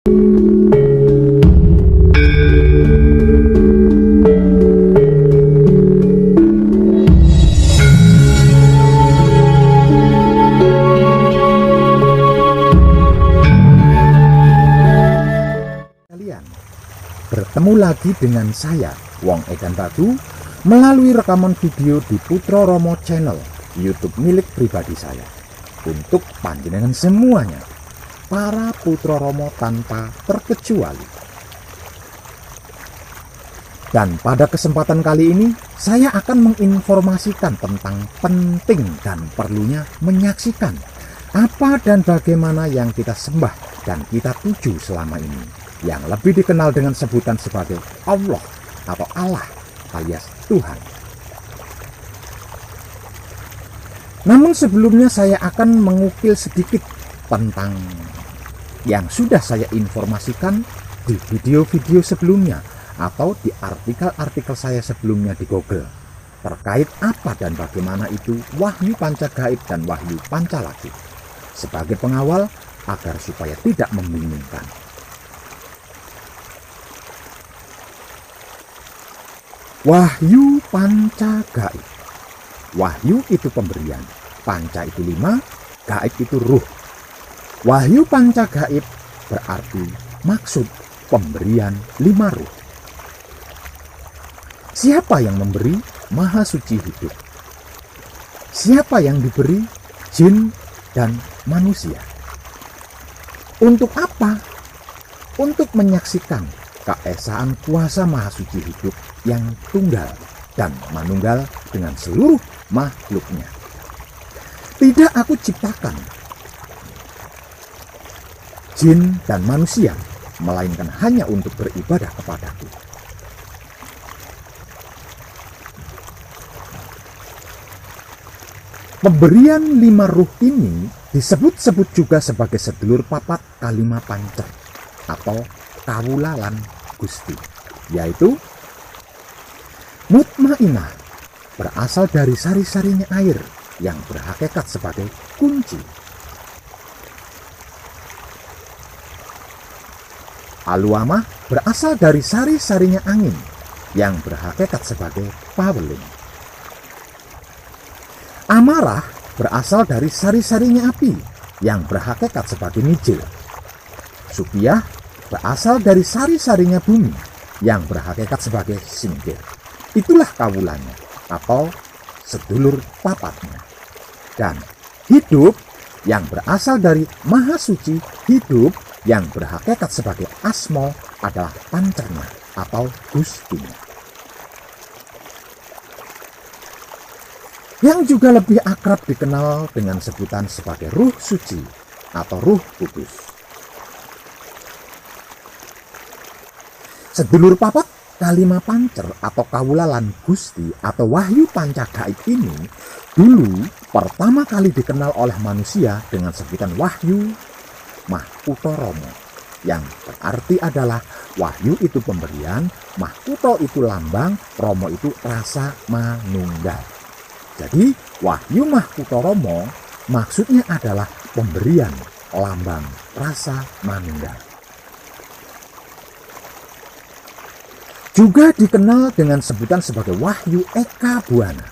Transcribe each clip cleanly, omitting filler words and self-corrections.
Bertemu lagi dengan saya, Wong Edan Batu, melalui rekaman video di Putra Romo Channel, YouTube milik pribadi saya. Untuk panjenengan semuanya, para Putra Romo tanpa terkecuali. Dan pada kesempatan kali ini, saya akan menginformasikan tentang penting dan perlunya menyaksikan apa dan bagaimana yang kita sembah dan kita tuju selama ini, yang lebih dikenal dengan sebutan sebagai Allah atau Allah alias Tuhan. Namun sebelumnya saya akan mengukil sedikit tentang yang sudah saya informasikan di video-video sebelumnya atau di artikel-artikel saya sebelumnya di Google terkait apa dan bagaimana itu Wahyu Pancagaib dan Wahyu Pancalaki, sebagai pengawal agar supaya tidak membingungkan. Wahyu Pancagaib. Wahyu itu pemberian, panca itu 5, gaib itu ruh. Wahyu Pancagaib berarti maksud pemberian 5 ruh. Siapa yang memberi? Maha Suci hidup. Siapa yang diberi? Jin dan manusia. Untuk apa? Untuk menyaksikan keesaan kuasa Maha Suci hidup yang tunggal dan manunggal dengan seluruh makhluknya. Tidak aku ciptakan jin dan manusia, melainkan hanya untuk beribadah kepadaku. Pemberian 5 ruh ini disebut-sebut juga sebagai sedulur papat kalima pancer atau kawula lan Gusti, yaitu mutmainah, berasal dari sari-sarinya air yang berhakikat sebagai kunci. Aluamah berasal dari sari-sarinya angin yang berhakikat sebagai paweling. Amarah berasal dari sari-sarinya api yang berhakikat sebagai mijil. Supiah berasal dari sari-sarinya bumi yang berhakikat sebagai singgir. Itulah kawulanya atau sedulur papatnya. Dan hidup yang berasal dari Maha Suci hidup yang berhakikat sebagai asma adalah pancernya atau gustinya, yang juga lebih akrab dikenal dengan sebutan sebagai Ruh Suci atau Ruh Kudus. Sedulur papat kalima pancer atau kawula lan Gusti atau Wahyu Pancagaib ini dulu pertama kali dikenal oleh manusia dengan sebutan Wahyu Mahputo Romo, yang berarti adalah Wahyu itu pemberian, Mahputo itu lambang, Romo itu rasa manunggal. Jadi Wahyu Mahputo Romo maksudnya adalah pemberian, lambang rasa manunggal. Juga dikenal dengan sebutan sebagai Wahyu Eka Buana,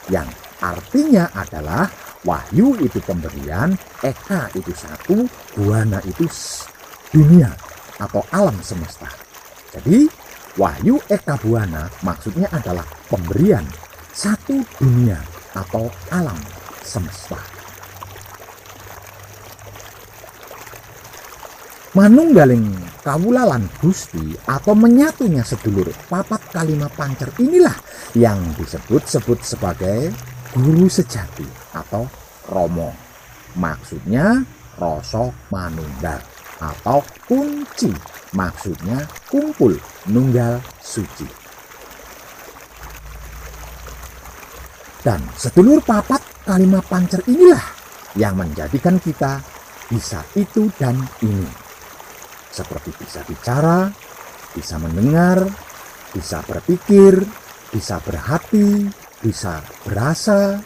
yang artinya adalah Wahyu itu pemberian, Eka itu satu, Buana itu dunia atau alam semesta. Jadi Wahyu Eka Buana maksudnya adalah pemberian satu dunia atau alam semesta. Manunggaling kawula lan Gusti atau menyatunya sedulur papat kalima pancer inilah yang disebut-sebut sebagai guru sejati atau Romo. Maksudnya rasa manunggal atau kunci, maksudnya kumpul nunggal suci. Dan sedulur papat kalima pancer inilah yang menjadikan kita bisa itu dan ini. Seperti bisa bicara, bisa mendengar, bisa berpikir, bisa berhati, bisa berasa,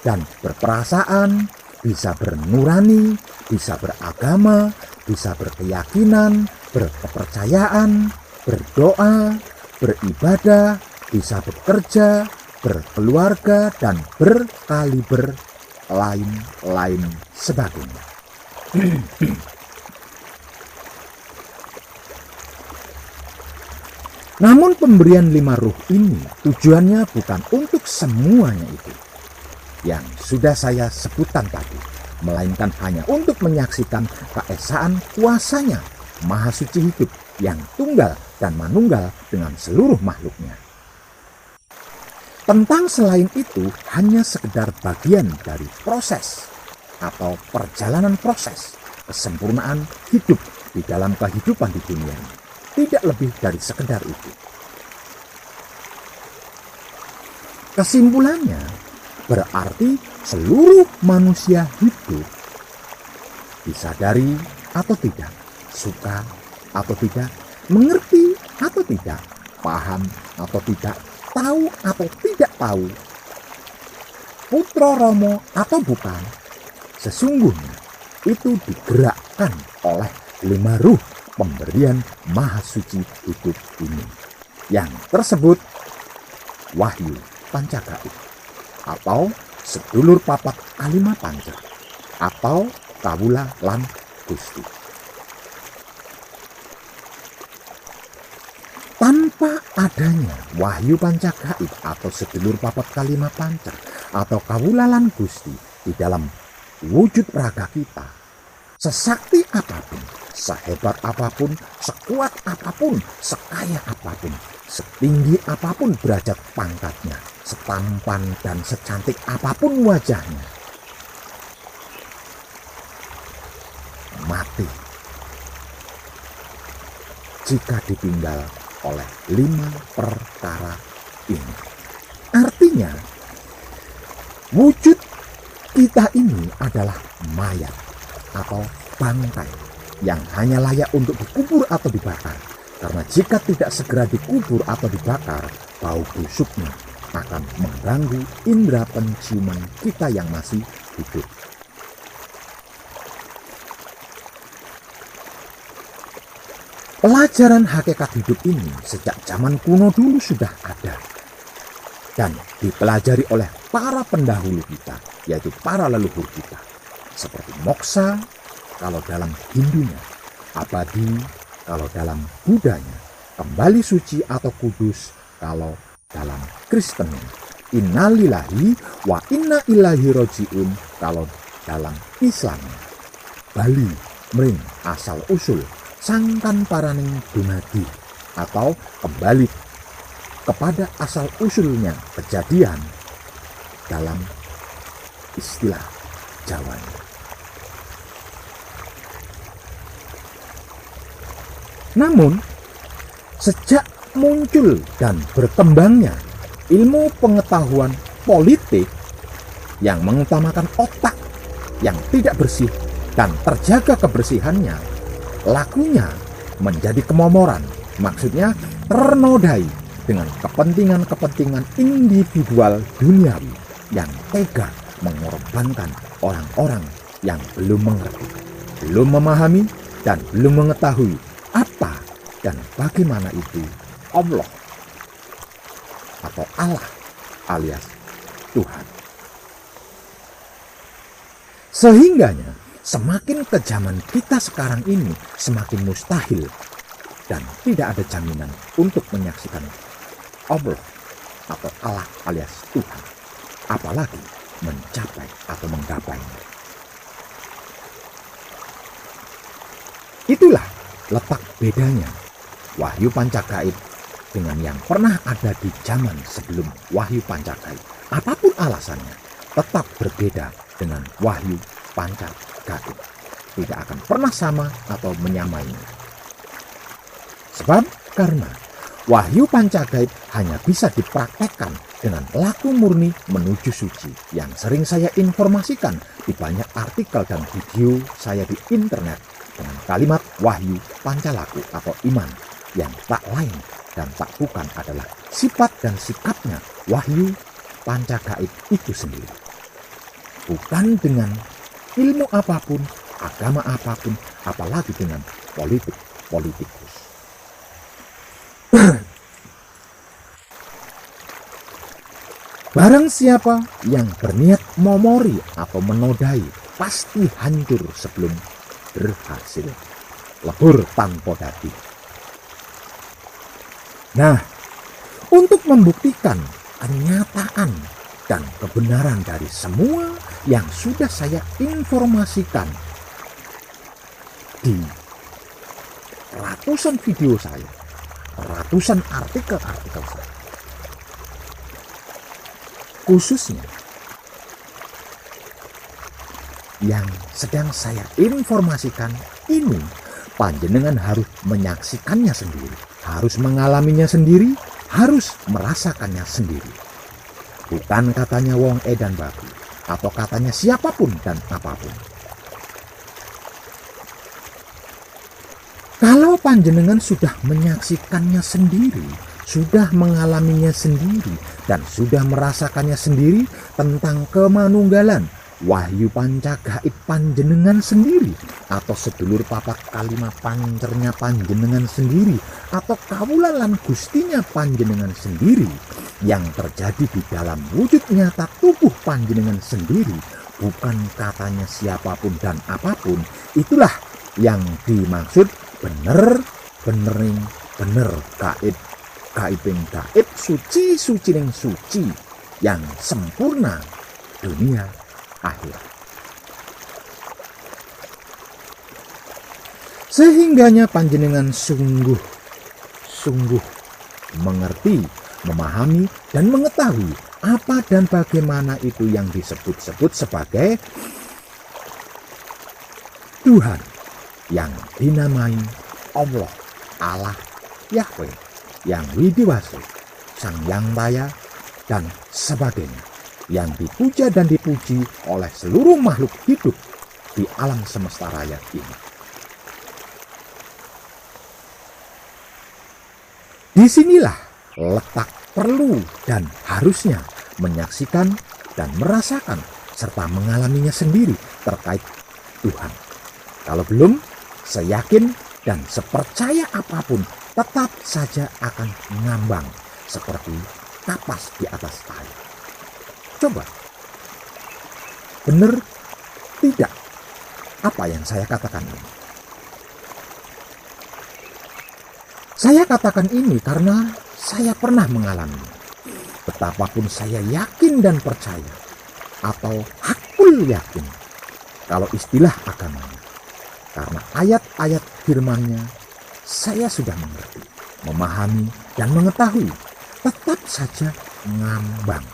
dan berperasaan, bisa bernurani, bisa beragama, bisa berkeyakinan, berkepercayaan, berdoa, beribadah, bisa bekerja, berkeluarga, dan berkaliber lain-lain sebagainya. Namun pemberian 5 ruh ini tujuannya bukan untuk semuanya itu yang sudah saya sebutkan tadi, melainkan hanya untuk menyaksikan keesaan kuasanya Maha Suci hidup yang tunggal dan manunggal dengan seluruh makhluknya. Tentang selain itu hanya sekedar bagian dari proses atau perjalanan proses kesempurnaan hidup di dalam kehidupan di dunia ini. Tidak lebih dari sekedar itu. Kesimpulannya berarti seluruh manusia hidup, disadari atau tidak, suka atau tidak, mengerti atau tidak, paham atau tidak, tahu atau tidak tahu, putra romo atau bukan, sesungguhnya itu digerakkan oleh 5 ruh pemberian Maha Suci hidup ini, yang tersebut Wahyu Pancagaib, atau sedulur papat kalima panca, atau kawula lan Gusti. Tanpa adanya Wahyu Pancagaib atau sedulur papat kalima panca atau kawula lan Gusti di dalam wujud raga kita, sesakti apapun, sehebat apapun, sekuat apapun, sekaya apapun, setinggi apapun derajat pangkatnya, setampan dan secantik apapun wajahnya, mati jika ditinggal oleh 5 perkara ini. Artinya, wujud kita ini adalah mayat atau bangkai yang hanya layak untuk dikubur atau dibakar. Karena jika tidak segera dikubur atau dibakar, bau busuknya akan mengganggu indera penciuman kita yang masih hidup. Pelajaran hakikat hidup ini sejak zaman kuno dulu sudah ada dan dipelajari oleh para pendahulu kita, yaitu para leluhur kita, seperti moksa kalau dalam Hindunya, abadi kalau dalam Budanya, kembali suci atau kudus kalau dalam Kristennya, innalillahi wa inna ilaihi rojiun kalau dalam Islamnya, bali mring asal usul sangkan paraning dumadi atau kembali kepada asal usulnya kejadian dalam istilah Jawanya. Namun, sejak muncul dan berkembangnya ilmu pengetahuan politik yang mengutamakan otak yang tidak bersih dan terjaga kebersihannya, lakunya menjadi kemomoran, maksudnya ternodai dengan kepentingan-kepentingan individual duniawi yang tega mengorbankan orang-orang yang belum mengerti, belum memahami, dan belum mengetahui apa dan bagaimana itu Allah atau Allah alias Tuhan. Sehingganya semakin ke zaman kita sekarang ini semakin mustahil dan tidak ada jaminan untuk menyaksikan Allah atau Allah alias Tuhan, apalagi mencapai atau menggapainya. Itulah letak bedanya Wahyu Pancagaib dengan yang pernah ada di zaman sebelum Wahyu Pancagaib. Apapun alasannya, tetap berbeda dengan Wahyu Pancagaib. Tidak akan pernah sama atau menyamainya. Sebab karena Wahyu Pancagaib hanya bisa dipraktekkan dengan laku murni menuju suci yang sering saya informasikan di banyak artikel dan video saya di internet dengan kalimat Wahyu Pancalaku atau iman yang tak lain dan tak bukan adalah sifat dan sikapnya Wahyu Pancagaib itu sendiri. Bukan dengan ilmu apapun agama apapun, apalagi dengan politikus. Barang siapa yang berniat momori atau menodai pasti hancur sebelum berhasil, lebur tanpa dadi. Nah, untuk membuktikan kenyataan dan kebenaran dari semua yang sudah saya informasikan di ratusan video saya, ratusan artikel-artikel saya, khususnya yang sedang saya informasikan ini, panjenengan harus menyaksikannya sendiri, harus mengalaminya sendiri, harus merasakannya sendiri. Bukan katanya wong edan babi, atau katanya siapapun dan apapun. Kalau panjenengan sudah menyaksikannya sendiri, sudah mengalaminya sendiri, dan sudah merasakannya sendiri tentang kemanunggalan, wahyu pancagaib panjenengan sendiri, atau sedulur papat kalima pancernya panjenengan sendiri, atau kawulalan gustinya panjenengan sendiri, yang terjadi di dalam wujud nyata tubuh panjenengan sendiri, bukan katanya siapapun dan apapun, itulah yang dimaksud bener gaib, gaib, suci ning suci, yang sempurna dunia akhirat. Sehingganya panjenengan sungguh mengerti, memahami, dan mengetahui apa dan bagaimana itu yang disebut-sebut sebagai Tuhan, yang dinamai Allah, Allah, Yahweh, yang widiwasi, Sang Yang Daya, dan sebagainya, yang dipuja dan dipuji oleh seluruh makhluk hidup di alam semesta raya ini. Disinilah letak perlu dan harusnya menyaksikan dan merasakan serta mengalaminya sendiri terkait Tuhan. Kalau belum, saya yakin dan sepercaya apapun tetap saja akan ngambang seperti kapas di atas air. Coba, benar tidak apa yang saya katakan ini? Saya katakan ini karena saya pernah mengalaminya. Betapapun saya yakin dan percaya, atau hakul yakin, kalau istilah agamanya. Karena ayat-ayat firman-Nya saya sudah mengerti, memahami, dan mengetahui, tetap saja ngambang.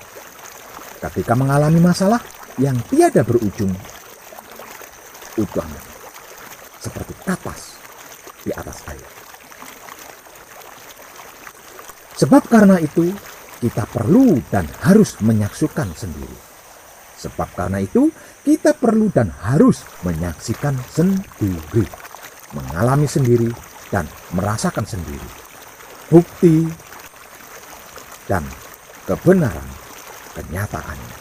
Ketika mengalami masalah yang tiada berujung, utuhnya seperti kapas di atas air. Sebab karena itu, kita perlu dan harus menyaksikan sendiri. Sebab karena itu, kita perlu dan harus menyaksikan sendiri, mengalami sendiri, dan merasakan sendiri bukti dan kebenaran kenyataannya.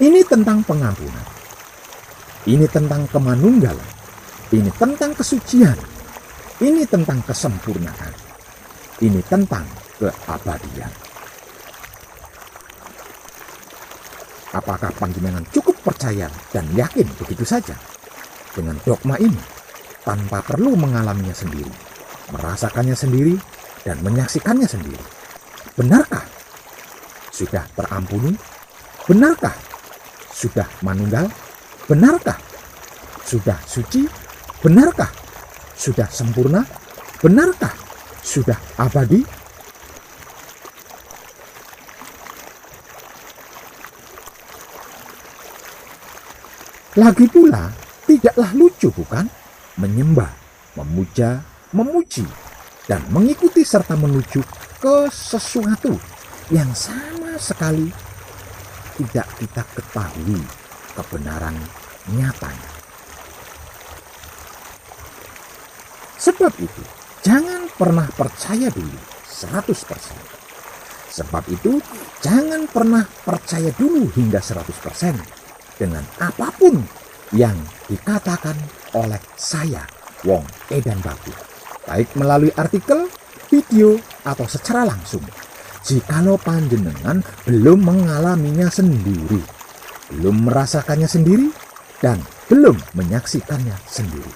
Ini tentang pengampunan, ini tentang kemanunggalan, ini tentang kesucian, ini tentang kesempurnaan, ini tentang keabadian. Apakah panjenengan cukup percaya dan yakin begitu saja dengan dogma ini, tanpa perlu mengalaminya sendiri, merasakannya sendiri, dan menyaksikannya sendiri? Benarkah sudah terampuni? Benarkah sudah manunggal? Benarkah sudah suci? Benarkah sudah sempurna? Benarkah sudah abadi? Lagi pula, tidaklah lucu bukan? Menyembah, memuja, memuji, dan mengikuti serta menuju ke sesuatu yang sama sekali tidak kita ketahui kebenaran nyatanya. Sebab itu, jangan pernah percaya dulu 100%. Sebab itu, jangan pernah percaya dulu hingga 100%. dengan apapun yang dikatakan oleh saya, Wong Edan Baku, baik melalui artikel, video, atau secara langsung. Jikalau panjenengan belum mengalaminya sendiri, belum merasakannya sendiri, dan belum menyaksikannya sendiri.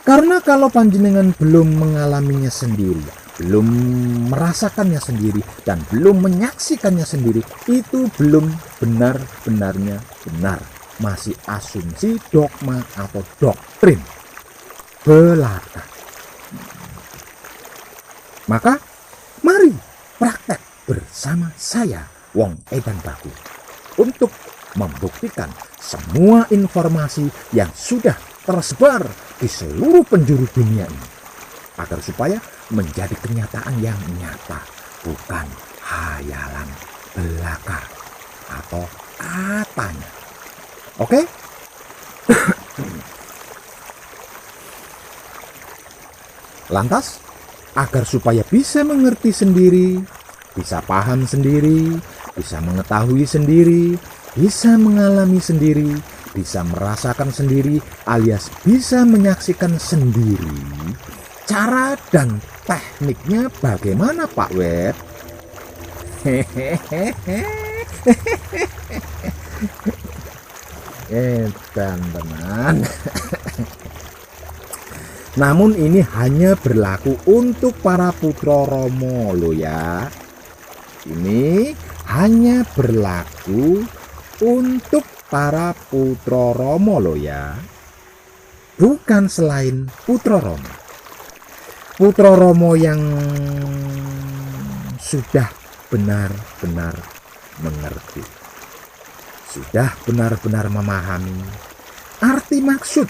Karena kalau panjenengan belum mengalaminya sendiri, belum merasakannya sendiri, dan belum menyaksikannya sendiri, itu belum benar-benarnya benar. Masih asumsi, dogma, atau doktrin belaka. Maka mari praktek bersama saya, Wong Edan Baku, untuk membuktikan semua informasi yang sudah tersebar di seluruh penjuru dunia ini, agar supaya menjadi kenyataan yang nyata, bukan hayalan belaka atau katanya. Oke? Lantas, agar supaya bisa mengerti sendiri, bisa paham sendiri, bisa mengetahui sendiri, bisa mengalami sendiri, bisa merasakan sendiri, alias bisa menyaksikan sendiri, cara dan tekniknya bagaimana, Pak Web? Teman-teman. Namun ini hanya berlaku untuk para putra Romo loh ya. Ini hanya berlaku untuk para putra Romo loh ya. Bukan selain putra Romo. Putra Romo yang sudah benar-benar mengerti, sudah benar-benar memahami arti maksud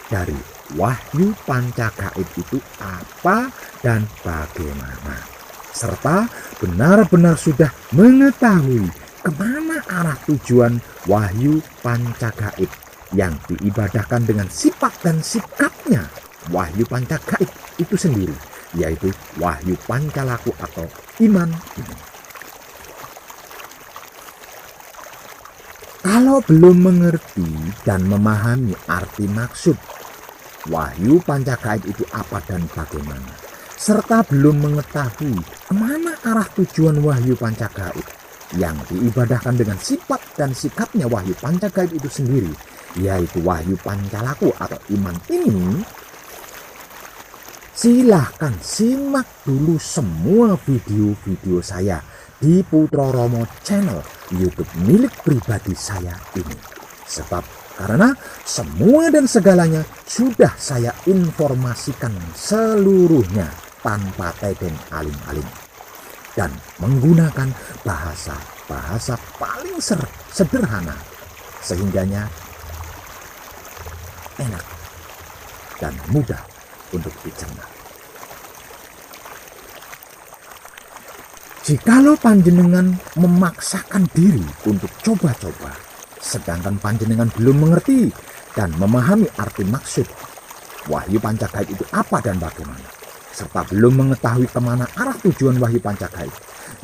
dari Wahyu Pancagaib itu apa dan bagaimana, serta benar-benar sudah mengetahui kemana arah tujuan Wahyu Pancagaib yang diibadahkan dengan sifat dan sikapnya Wahyu Pancagaib itu sendiri, yaitu Wahyu Pancalaku atau iman ini. Kalau belum mengerti dan memahami arti maksud Wahyu Pancagaib itu apa dan bagaimana, serta belum mengetahui kemana arah tujuan Wahyu Pancagaib yang diibadahkan dengan sifat dan sikapnya Wahyu Pancagaib itu sendiri, yaitu Wahyu Pancalaku atau iman ini, silahkan simak dulu semua video-video saya di Putra Romo Channel YouTube milik pribadi saya ini. Sebab karena semua dan segalanya sudah saya informasikan seluruhnya tanpa teden alim-alim dan menggunakan bahasa paling sederhana sehingganya enak dan mudah untuk dicerna. Jikalau panjenengan memaksakan diri untuk coba-coba, sedangkan panjenengan belum mengerti dan memahami arti maksud Wahyu Pancagaib itu apa dan bagaimana, serta belum mengetahui kemana arah tujuan Wahyu Pancagaib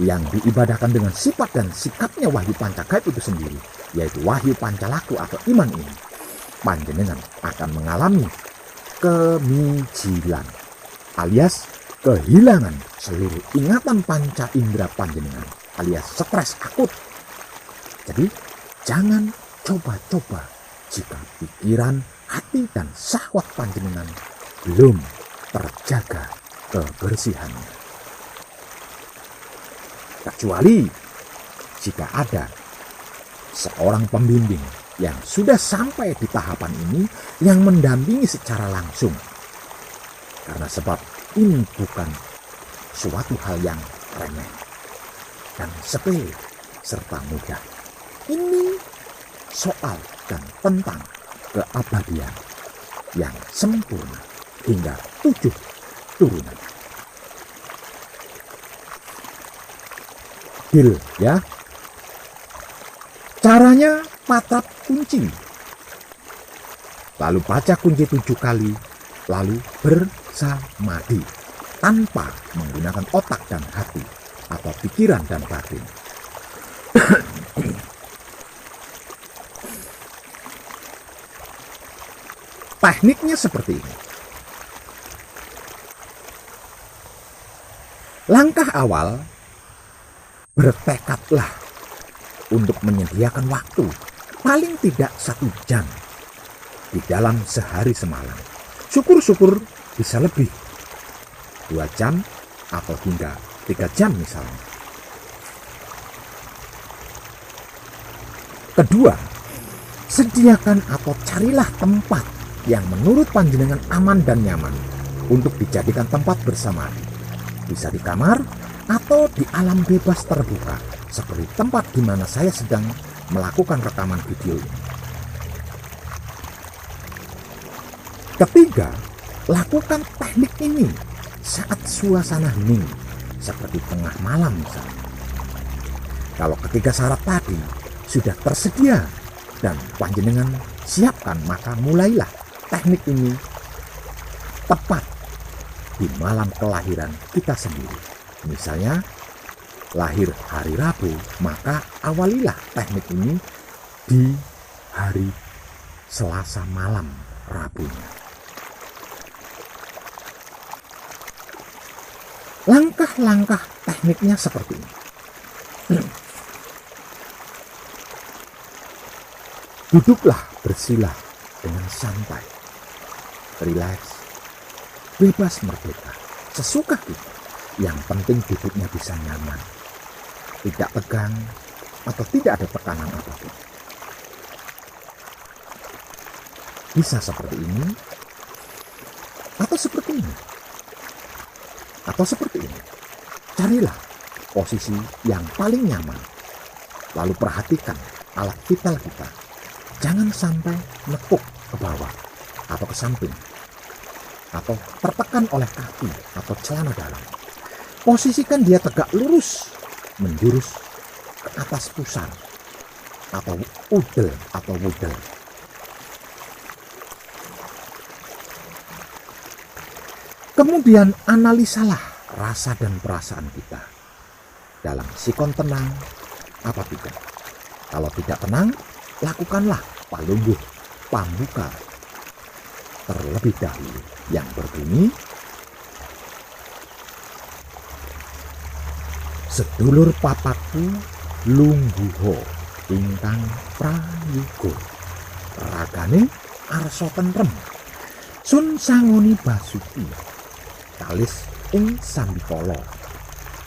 yang diibadahkan dengan sifat dan sikapnya Wahyu Pancagaib itu sendiri, yaitu Wahyu Pancalaku atau iman ini, panjenengan akan mengalami kemijilan alias kehilangan seluruh ingatan panca indera panjenengan alias stres akut. Jadi jangan coba-coba jika pikiran, hati, dan syahwat panjenengan belum terjaga kebersihannya. Kecuali jika ada seorang pembimbing yang sudah sampai di tahapan ini yang mendampingi secara langsung. Karena sebab ini bukan suatu hal yang remeh dan sepele serta mudah. Ini soal dan tentang keabadian yang sempurna hingga 7 turunan. Deal ya. Caranya patap kunci. Lalu baca kunci 7 kali, lalu bersamadi tanpa menggunakan otak dan hati atau pikiran dan batin. Tekniknya seperti ini. Langkah awal, bertekadlah untuk menyediakan waktu paling tidak 1 jam di dalam sehari semalam. Syukur-syukur bisa lebih, 2 jam atau hingga 3 jam misalnya. Kedua, sediakan atau carilah tempat yang menurut panjenengan aman dan nyaman untuk dijadikan tempat bersama. Bisa di kamar atau di alam bebas terbuka, seperti tempat di mana saya sedang melakukan rekaman video ini. Ketiga, lakukan teknik ini saat suasana hening, seperti tengah malam misalnya. Kalau ketiga syarat tadi sudah tersedia dan panjenengan siapkan, maka mulailah teknik ini tepat di malam kelahiran kita sendiri. Misalnya lahir hari Rabu, maka awalilah teknik ini di hari Selasa malam Rabunya. Langkah-langkah tekniknya seperti ini. Duduklah bersila dengan santai, rileks, bebas merdeka, sesuka kita. Yang penting duduknya bisa nyaman, tidak tegang atau tidak ada tekanan apapun. Bisa seperti ini, atau seperti ini, atau seperti ini. Carilah posisi yang paling nyaman, lalu perhatikan alat vital kita. Jangan sampai nekuk ke bawah atau ke samping, atau tertekan oleh kaki atau celana dalam. Posisikan dia tegak lurus, menjurus ke atas pusar, atau udel atau wudel. Kemudian analisalah rasa dan perasaan kita. Dalam sikon tenang apa tidak? Kalau tidak tenang, lakukanlah palungguh pambuka terlebih dahulu yang berbunyi, sedulur papaku lungguho ingkang prayuga, ragane arsa tentrem, sun sangoni basuki, kalis ing sambikala,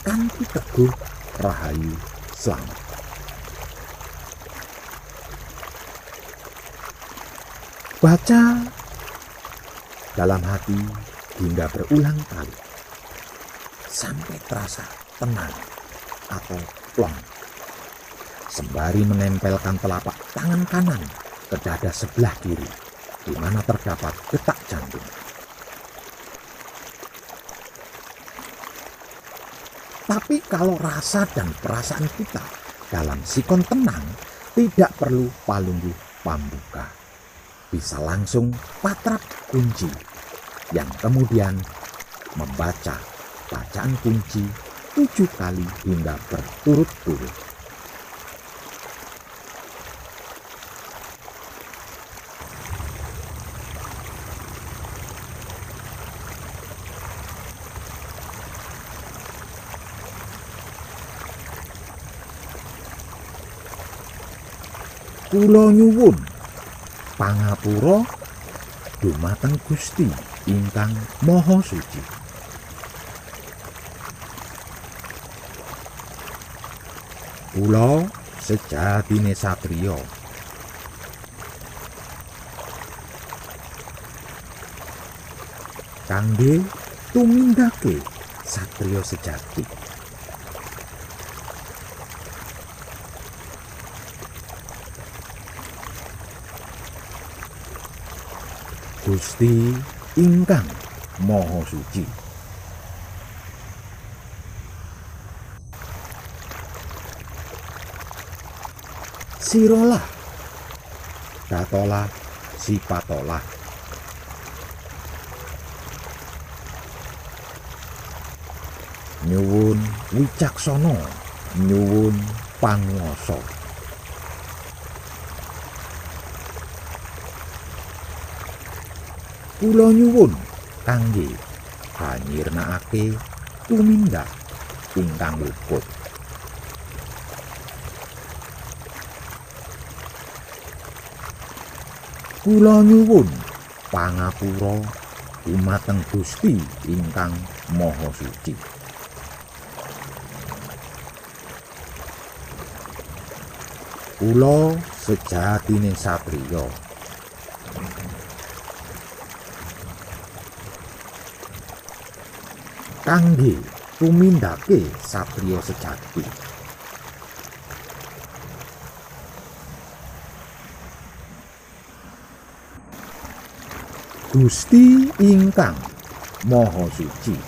kanthi teguh rahayu slamet. Baca dalam hati hingga berulang kali sampai terasa tenang atau plong, sembari menempelkan telapak tangan kanan ke dada sebelah kiri di mana terdapat detak jantung. Tapi kalau rasa dan perasaan kita dalam sikon tenang, tidak perlu palungguh pambuka. Bisa langsung patrap kunci yang kemudian membaca bacaan kunci 7 kali hingga berturut-turut. Kula nyuwun pangapura dumateng Gusti ingkang Maha Suci. Kula sejatine satriya, kangge tumindake satriya sejati. Gusti ingkang Maha Suci. Sirolah, datolah, sipatolah. Nyuwun wicaksana, nyuwun panguwasa. Kula nyuwun kangge panyirnakake tumindak ingkang luput. Kula nyuwun pangapura dumateng Gusti ingkang Maha Suci. Kula sejatine satriya kangge tumindake satriya sejati. Gusti ingkang Maha Suci,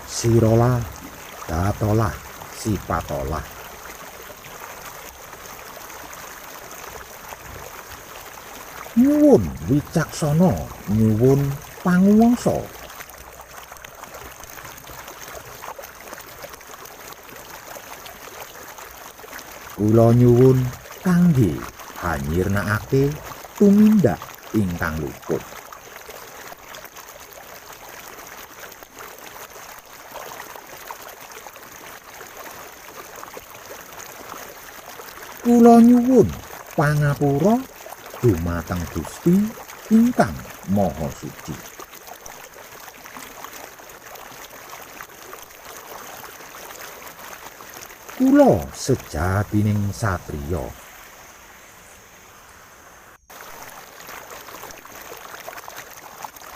sirolah datolah sipatolah. Nyuwun wicaksana, nyuwun panguwasa. Kula nyuwun kangge panyirnakake tumindak ingkang luput. Kula nyuwun pangapura dumateng Gusti ingkang Maha Suci. Kula sejatining satriya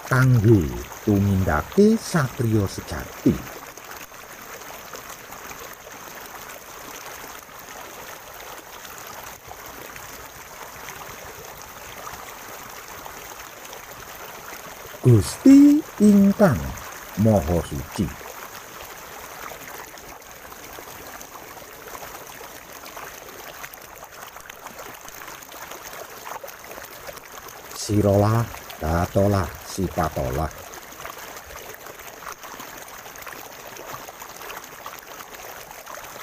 kangge tumindake satriya sejati. Gusti ingkang Maha Suci, sirolah datolah sipatolah.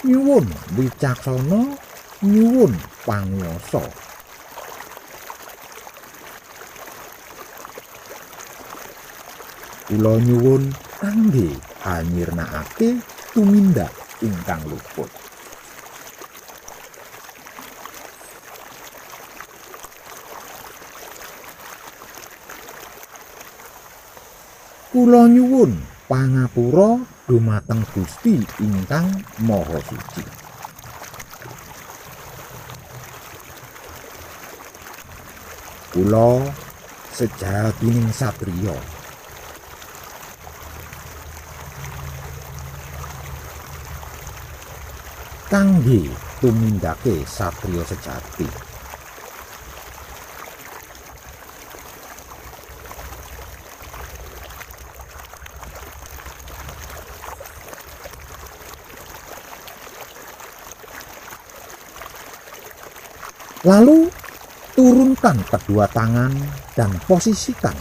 Nyuwun wicaksana, nyuwun panguwasa. Kula nyuwun kangge panyirnakake tumindak ingkang luput. Kula nyuwun pangapura dumateng Gusti ingkang Maha Suci. Kula sejatining satriya kangge tumindake satriya sejati. Lalu turunkan kedua tangan dan posisikan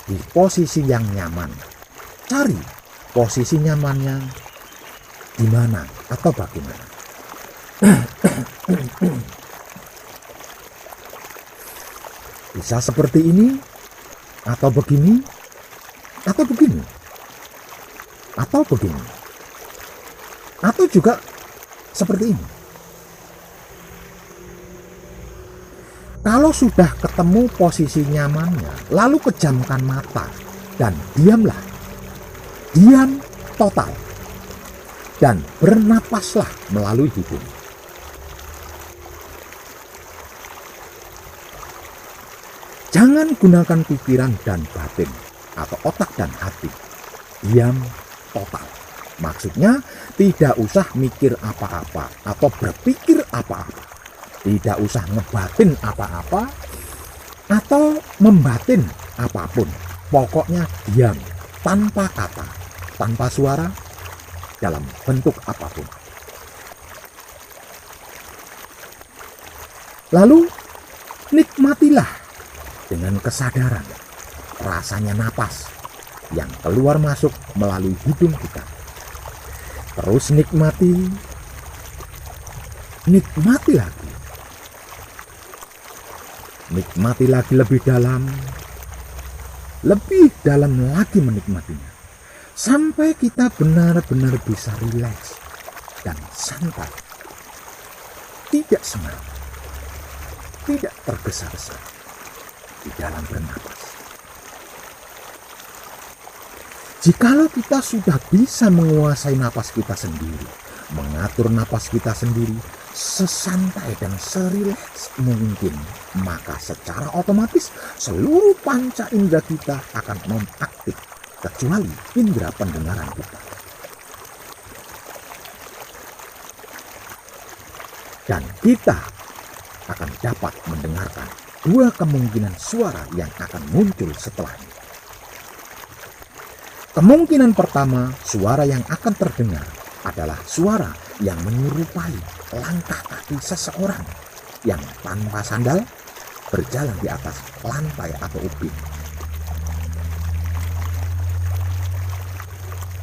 di posisi yang nyaman. Cari posisi nyamannya di mana atau bagaimana. Bisa seperti ini, atau begini, atau begini, atau begini, atau juga seperti ini. Kalau sudah ketemu posisi nyamannya, lalu pejamkan mata dan diamlah. Diam total. Dan bernapaslah melalui hidung. Jangan gunakan pikiran dan batin atau otak dan hati. Diam total. Maksudnya tidak usah mikir apa-apa atau berpikir apa-apa. Tidak usah ngebatin apa-apa atau membatin apapun. Pokoknya diam, tanpa kata, tanpa suara, dalam bentuk apapun. Lalu nikmatilah dengan kesadaran rasanya napas yang keluar masuk melalui hidung kita. Terus nikmati lagi. Nikmati lagi lebih dalam lagi menikmatinya. Sampai kita benar-benar bisa rileks dan santai. Tidak semangat, tidak tergesa-gesa di dalam bernapas. Jikalau kita sudah bisa menguasai napas kita sendiri, mengatur napas kita sendiri, sesantai dan serileks mungkin, maka secara otomatis seluruh panca indera kita akan nonaktif, kecuali indera pendengaran kita. Dan kita akan dapat mendengarkan dua kemungkinan suara yang akan muncul setelahnya. Kemungkinan pertama, suara yang akan terdengar adalah suara yang menyerupai langkah kaki seseorang yang tanpa sandal berjalan di atas lantai atau ubin.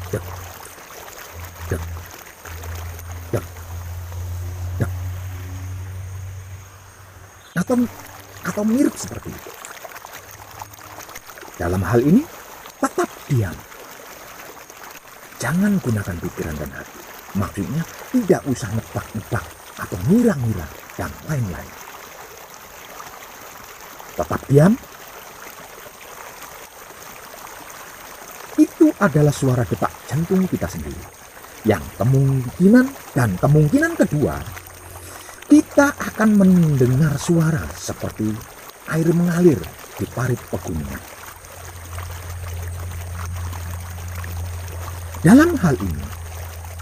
Dek, dek, dek, dek. Atau mirip seperti itu. Dalam hal ini, tetap diam. Jangan gunakan pikiran dan hati. Maksudnya tidak usah nebak-nebak atau ngira-ngira dan lain-lain. Tetap diam. Itu adalah suara detak jantung kita sendiri. Yang kemungkinan kedua, kita akan mendengar suara seperti air mengalir di parit pegunungan. Dalam hal ini,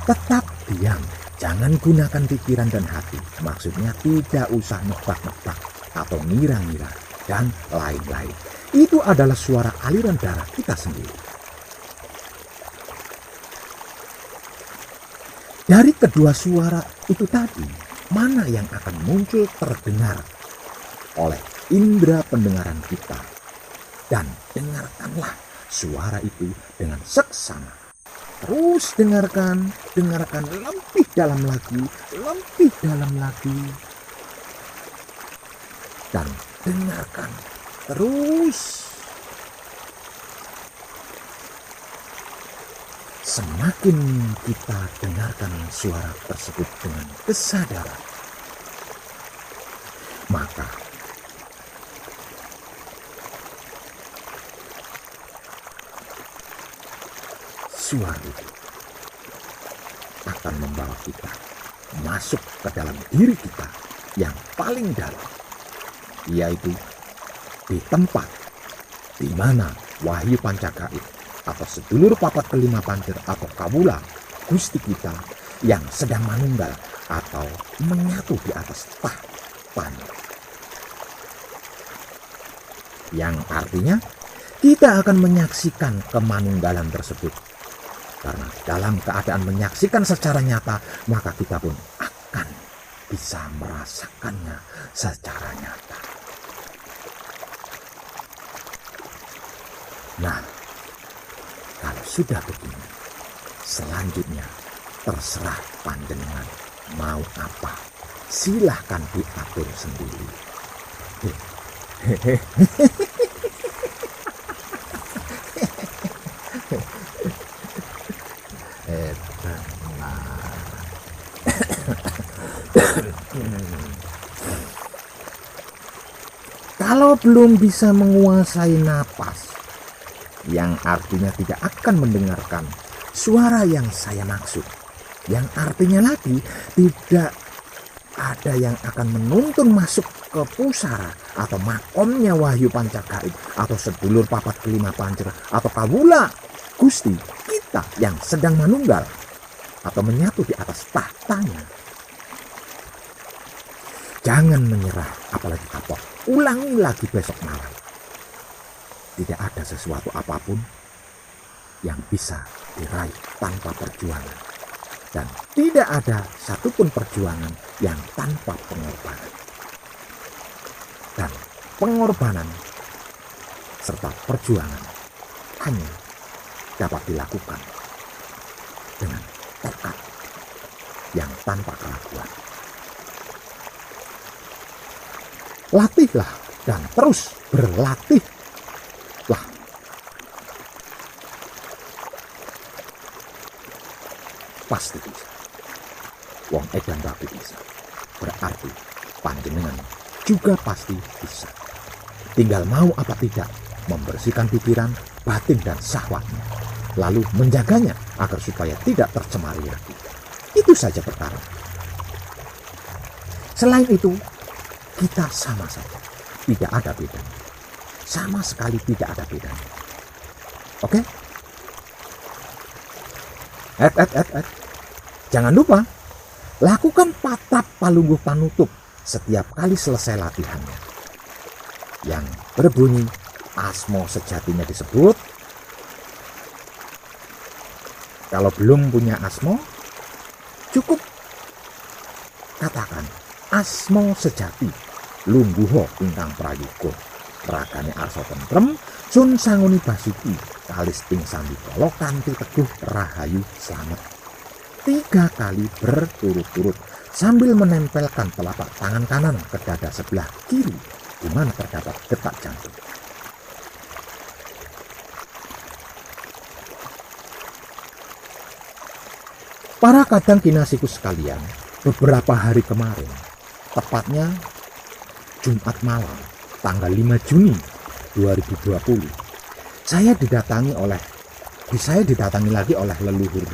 tetap diam. Jangan gunakan pikiran dan hati. Maksudnya tidak usah nebak-nebak atau ngira-ngira dan lain-lain. Itu adalah suara aliran darah kita sendiri. Dari kedua suara itu tadi, mana yang akan muncul terdengar oleh indera pendengaran kita? Dan dengarkanlah suara itu dengan seksama. Terus dengarkan lebih dalam lagi. Dan dengarkan terus. Semakin kita dengarkan suara tersebut dengan kesadaran, maka suara itu akan membawa kita masuk ke dalam diri kita yang paling dalam, yaitu di tempat di mana wahyu pancagaib atau sedulur papat kelima pancir atau kawula Gusti kita yang sedang manunggal atau menyatu di atas tahtanya. Yang artinya kita akan menyaksikan kemanunggalan tersebut. Karena dalam keadaan menyaksikan secara nyata, maka kita pun akan bisa merasakannya secara nyata. Nah, kalau sudah begini, selanjutnya terserah panjenengan mau apa. Silahkan diatur sendiri. Kalau belum bisa menguasai napas, yang artinya tidak akan mendengarkan suara yang saya maksud, yang artinya lagi tidak ada yang akan menuntun masuk ke pusara atau makomnya wahyu pancagaib atau sedulur papat kelima pancir atau kawula Gusti kita yang sedang manunggal atau menyatu di atas tahtanya. Jangan menyerah, apalagi kapok. Ulangi lagi besok malam. Tidak ada sesuatu apapun yang bisa diraih tanpa perjuangan. Dan tidak ada satupun perjuangan yang tanpa pengorbanan. Dan pengorbanan serta perjuangan hanya dapat dilakukan dengan tekad yang tanpa keraguan. Latihlah dan terus berlatihlah. Pasti bisa. Wong edan tapi bisa. Berarti panjenengan juga pasti bisa. Tinggal mau apa tidak membersihkan pikiran, batin dan syahwatnya, lalu menjaganya agar supaya tidak tercemari lagi. Itu saja perkara. Selain itu, kita sama saja, tidak ada bedanya. Sama sekali tidak ada bedanya. Oke? Jangan lupa, lakukan patap palungguh panutup setiap kali selesai latihannya. Yang berbunyi asmo sejatinya disebut. Kalau belum punya asmo, cukup katakan asmo sejati lungguho ingkang prayoga ragane arsa tentrem sun sanguni basuki kalis ting sambikala kanthi teguh rahayu slamet. 3 kali berturut-turut sambil menempelkan telapak tangan kanan ke dada sebelah kiri di mana terdapat detak jantung. Para kadang kinasiku sekalian, beberapa hari kemarin, tepatnya Jumat malam, tanggal 5 Juni 2020, saya didatangi lagi oleh leluhur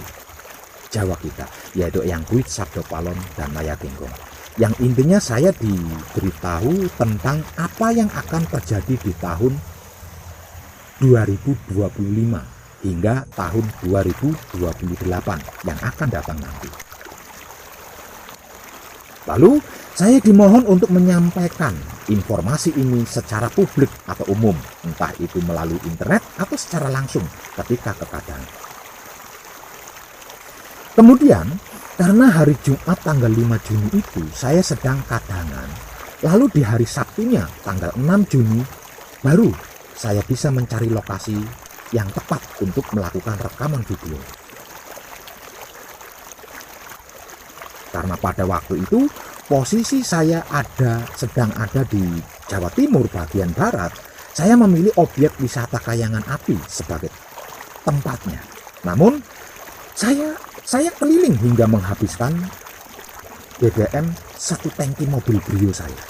Jawa kita, yaitu Eyang Kuit, Sabdo Palon, dan Maya Genggong. Yang intinya saya diberitahu tentang apa yang akan terjadi di tahun 2025 hingga tahun 2028 yang akan datang nanti. Lalu saya dimohon untuk menyampaikan informasi ini secara publik atau umum, entah itu melalui internet atau secara langsung ketika keadaan. Kemudian, karena hari Jumat tanggal 5 Juni itu saya sedang kadangan, lalu di hari Sabtunya tanggal 6 Juni baru saya bisa mencari lokasi yang tepat untuk melakukan rekaman video. Karena pada waktu itu posisi saya sedang ada di Jawa Timur bagian barat, saya memilih objek wisata Kayangan Api sebagai tempatnya. Namun saya keliling hingga menghabiskan BBM 1 tangki mobil Brio saya.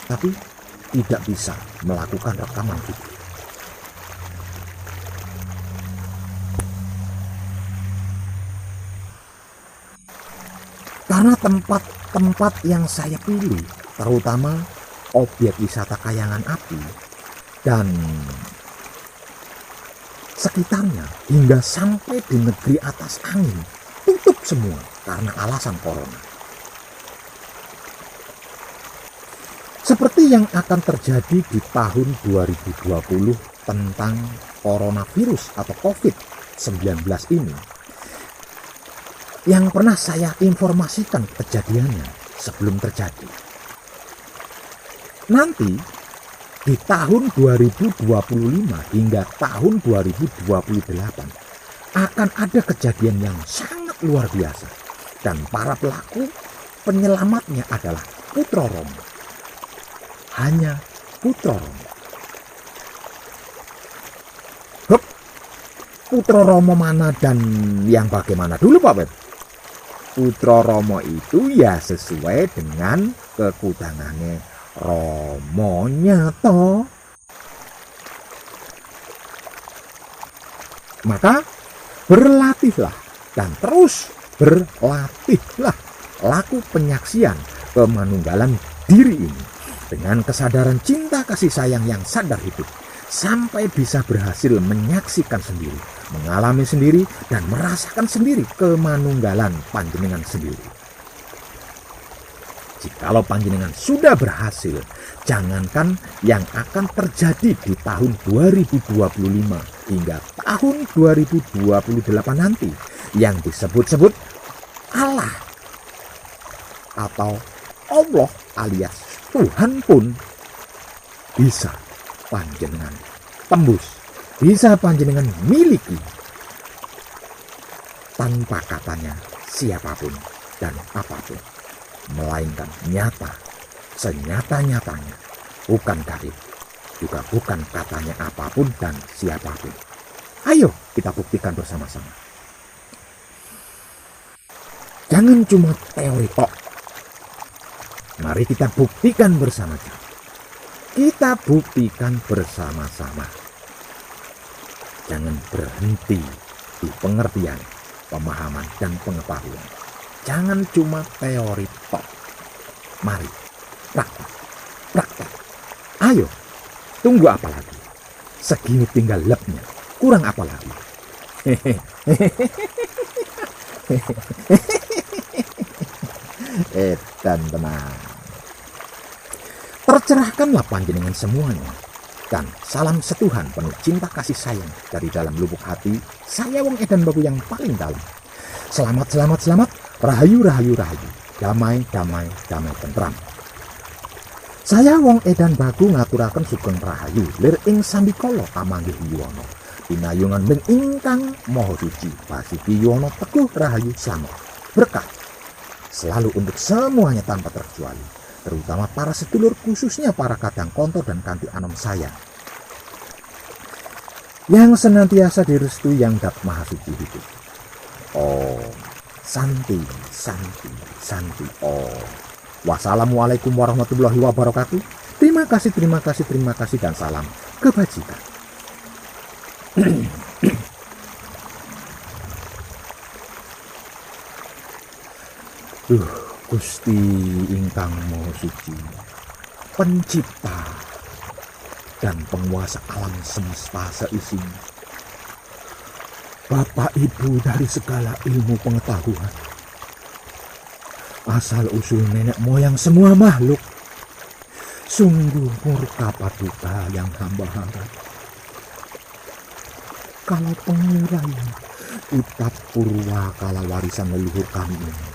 Tapi tidak bisa melakukan rekaman video. Karena tempat-tempat yang saya pilih, terutama objek wisata Kayangan Api dan sekitarnya hingga sampai di negeri atas angin, tutup semua karena alasan corona. Seperti yang akan terjadi di tahun 2020 tentang coronavirus atau COVID-19 ini, yang pernah saya informasikan kejadiannya sebelum terjadi. Nanti di tahun 2025 hingga tahun 2028 akan ada kejadian yang sangat luar biasa, dan para pelaku penyelamatnya adalah Putra Romo. Hanya Putra Romo. Putra Romo mana dan yang bagaimana dulu Pak Beb? Putra Romo itu ya sesuai dengan kekudangannya Romonya toh. Maka berlatihlah dan terus berlatihlah laku penyaksian kemanunggalan diri ini dengan kesadaran cinta kasih sayang yang sadar hidup, sampai bisa berhasil menyaksikan sendiri, mengalami sendiri, dan merasakan sendiri kemanunggalan panjenengan sendiri. Jikalau panjenengan sudah berhasil, jangankan yang akan terjadi di tahun 2025 hingga tahun 2028 nanti, yang disebut-sebut Allah atau Allah alias Tuhan pun bisa panjenengan tembus, bisa panjenengan miliki. tanpa katanya siapapun dan apapun, melainkan nyata, senyata-nyatanya, bukan gaib, juga bukan katanya apapun dan siapapun. Ayo kita buktikan bersama-sama. Jangan cuma teori kok. Mari kita buktikan bersama-sama. Kita buktikan bersama-sama. Jangan berhenti di pengertian, pemahaman, dan pengetahuan. Jangan cuma teori tok. Mari, praktek, praktek. Ayo, tunggu apa lagi? Segini tinggal lebnya, kurang apa lagi? Dan tenang. Tercerahkanlah panjenengan semuanya. Dan salam setuhan penuh cinta kasih sayang dari dalam lubuk hati saya Wong Edan Bagu yang paling dalam. Selamat, selamat, selamat. Rahayu, rahayu, rahayu. Damai, damai, damai tentram. Saya Wong Edan Bagu ngaturaken sugeng rahayu lir ing sandikala pamanggih yuwana. Pinayungan ming ingkang maha suci Basuki Yuwana Teguh Rahayu Slamet. Berkah selalu untuk semuanya tanpa terkecuali, terutama para sedulur, khususnya para kadang konto dan kanti anom saya yang senantiasa direstui yang dat maha suci hidup. Oh, santi, santi, santi. Oh, wassalamualaikum warahmatullahi wabarakatuh. Terima kasih, terima kasih, terima kasih, dan salam kebajikan. Gusti ingkang maha suci, pencipta dan penguasa alam semesta seisinya, Bapak Ibu dari segala ilmu pengetahuan, asal usul nenek moyang semua makhluk, sungguh murka paduka yang hamba harap. Kalau penguraian kitab purwa kala warisan leluhur kami ini,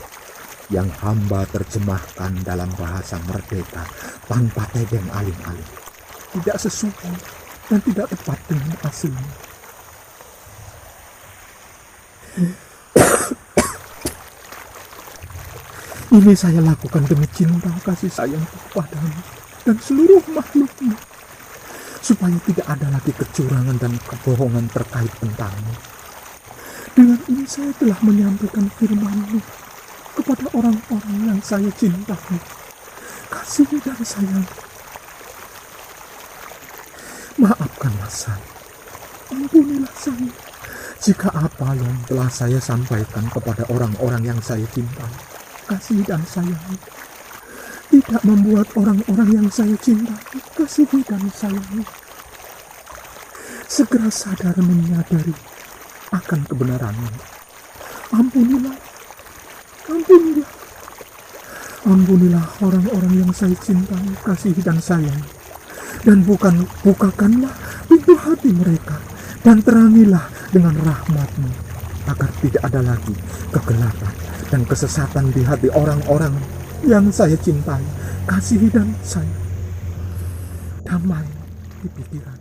yang hamba terjemahkan dalam bahasa merdeka tanpa tedeng alim-alim, tidak sesuai dan tidak tepat dengan aslinya. Ini saya lakukan demi cinta kasih sayang kepadamu dan seluruh makhlukmu, supaya tidak ada lagi kecurangan dan kebohongan terkait tentangmu. Dengan ini saya telah menyampaikan firman-Mu kepada orang-orang yang saya cintai, kasih dan sayang. Maafkanlah saya, ampunilah saya, jika apa yang telah saya sampaikan kepada orang-orang yang saya cintai, kasih dan sayang, tidak membuat orang-orang yang saya cintai, kasih dan sayang, segera sadar menyadari akan kebenarannya. Ampunilah, ampunilah, ampunilah orang-orang yang saya cintai, kasih dan sayang, dan bukakanlah pintu hati mereka, dan terangilah dengan rahmat-Mu, agar tidak ada lagi kegelapan dan kesesatan di hati orang-orang yang saya cintai, kasih dan sayang. Damai di pikiran,